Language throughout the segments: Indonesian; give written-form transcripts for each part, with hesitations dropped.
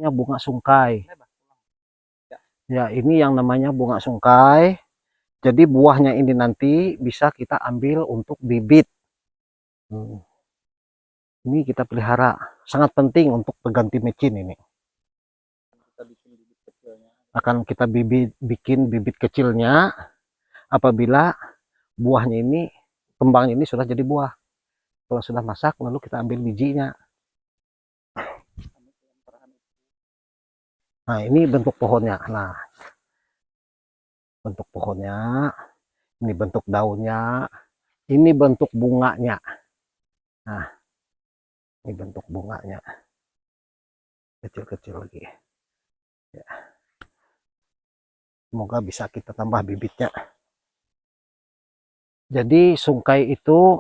bunga sungkai. Ya, ini yang namanya bunga sungkai. Jadi buahnya ini nanti bisa kita ambil untuk bibit. Ini kita pelihara, sangat penting untuk pengganti mecin ini. Akan kita bikin bibit kecilnya apabila buahnya ini, kembang ini sudah jadi buah. Kalau sudah masak, lalu kita ambil bijinya. Nah, ini bentuk pohonnya. Nah, bentuk pohonnya, ini bentuk daunnya, ini bentuk bunganya. Nah, ini bentuk bunganya, kecil-kecil lagi. Ya. Semoga bisa kita tambah bibitnya. Jadi sungkai itu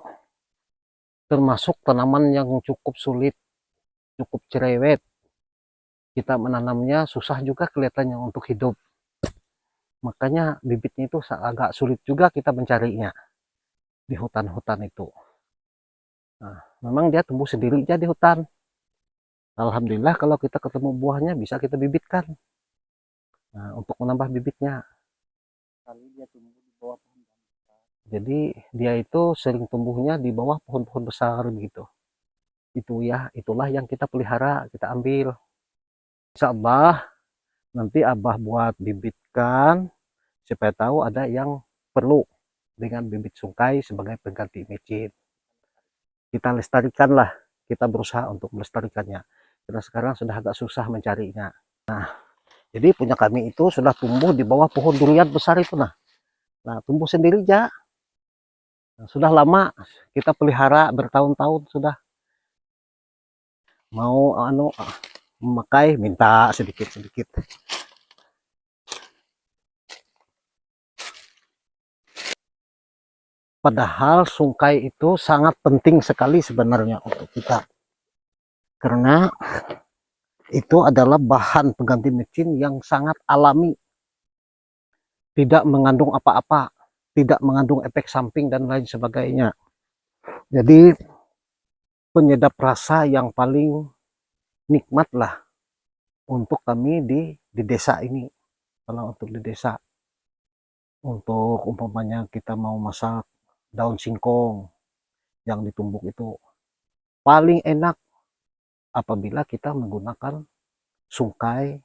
termasuk tanaman yang cukup sulit, cukup cerewet. Kita menanamnya susah juga kelihatannya untuk hidup. Makanya bibitnya itu agak sulit juga kita mencarinya di hutan-hutan itu. Nah, memang dia tumbuh sendiri aja di hutan. Alhamdulillah kalau kita ketemu buahnya bisa kita bibitkan. Nah, untuk menambah bibitnya. Jadi dia itu sering tumbuhnya di bawah pohon-pohon besar begitu. Itu ya, itulah yang kita pelihara, kita ambil. Insya Allah nanti Abah buat bibitkan supaya tahu ada yang perlu dengan bibit sungkai sebagai pengganti micin. Kita lestarikan lah, kita berusaha untuk melestarikannya. Karena sekarang sudah agak susah mencarinya. Nah, jadi punya kami itu sudah tumbuh di bawah pohon durian besar itu nah. Nah, tumbuh sendiri aja. Nah, sudah lama kita pelihara bertahun-tahun sudah. Mau memakai minta sedikit-sedikit. Padahal sungkai itu sangat penting sekali sebenarnya untuk kita. Karena itu adalah bahan pengganti micin yang sangat alami. Tidak mengandung apa-apa, tidak mengandung efek samping dan lain sebagainya. Jadi penyedap rasa yang paling nikmat lah untuk kami di desa ini. Kalau untuk di desa, untuk umpamanya kita mau masak daun singkong yang ditumbuk itu paling enak apabila kita menggunakan sungkai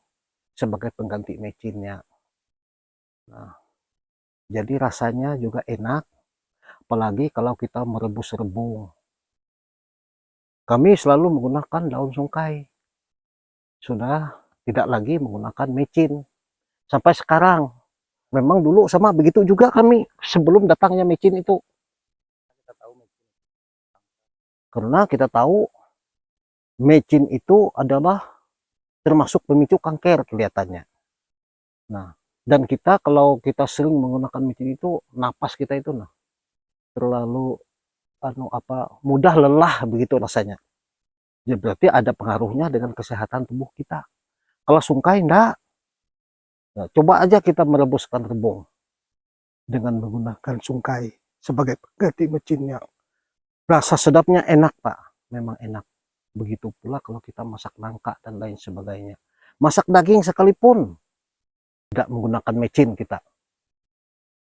sebagai pengganti mecinnya. Nah, jadi rasanya juga enak, apalagi kalau kita merebus rebung. Kami selalu menggunakan daun sungkai. Sudah tidak lagi menggunakan mecin. Sampai sekarang, memang dulu sama begitu juga kami sebelum datangnya mecin itu. Karena kita tahu mecin itu adalah termasuk pemicu kanker kelihatannya. Nah, dan kita kalau kita sering menggunakan mecin itu, napas kita itu nah terlalu mudah lelah begitu rasanya. Ya berarti ada pengaruhnya dengan kesehatan tubuh kita. Kalau sungkai enggak. Nah, coba aja kita merebuskan rebung dengan menggunakan sungkai sebagai pengganti mecinnya. Rasa sedapnya enak, Pak. Memang enak. Begitu pula kalau kita masak nangka dan lain sebagainya. Masak daging sekalipun tidak menggunakan mecin kita.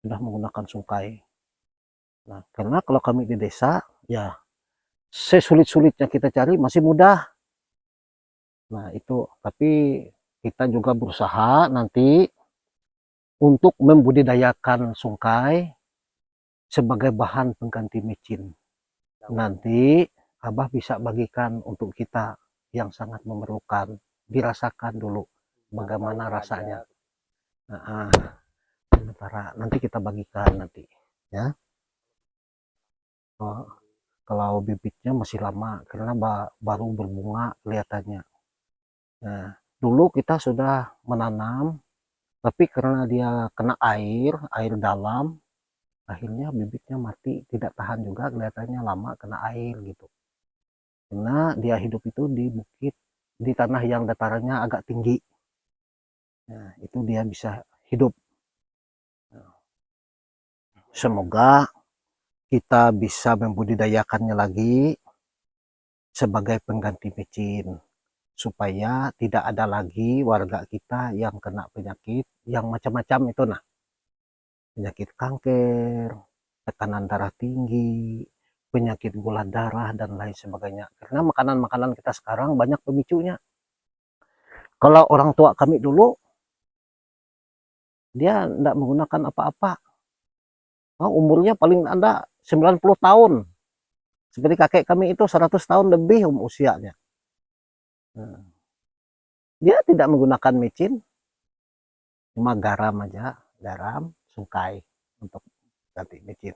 Sudah menggunakan sungkai. Nah, karena kalau kami di desa, ya sesulit-sulitnya kita cari masih mudah. Nah, itu. Tapi kita juga berusaha nanti untuk membudidayakan sungkai sebagai bahan pengganti micin. Nanti Abah bisa bagikan untuk kita yang sangat memerlukan. Dirasakan dulu bagaimana rasanya. Nah, sementara nanti kita bagikan nanti ya. Oh, kalau bibitnya masih lama karena baru berbunga kelihatannya. Nah, dulu kita sudah menanam, tapi karena dia kena air dalam, akhirnya bibitnya mati, tidak tahan juga kelihatannya lama kena air gitu. Karena dia hidup itu di bukit, di tanah yang datarannya agak tinggi. Nah, itu dia bisa hidup. Semoga kita bisa membudidayakannya lagi sebagai pengganti micin supaya tidak ada lagi warga kita yang kena penyakit yang macam-macam itu, nah penyakit kanker, tekanan darah tinggi, penyakit gula darah dan lain sebagainya, karena makanan-makanan kita sekarang banyak pemicunya. Kalau orang tua kami dulu dia tidak menggunakan apa-apa, umurnya paling ada 90 tahun, seperti kakek kami itu 100 tahun lebih usianya. Dia tidak menggunakan micin, cuma garam aja, garam, sungkai untuk ganti micin.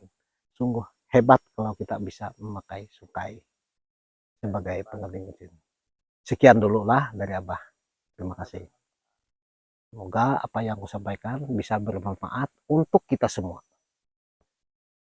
Sungguh hebat kalau kita bisa memakai sungkai sebagai pengganti micin. Sekian dulu lah dari Abah. Terima kasih. Semoga apa yang aku sampaikan bisa bermanfaat untuk kita semua.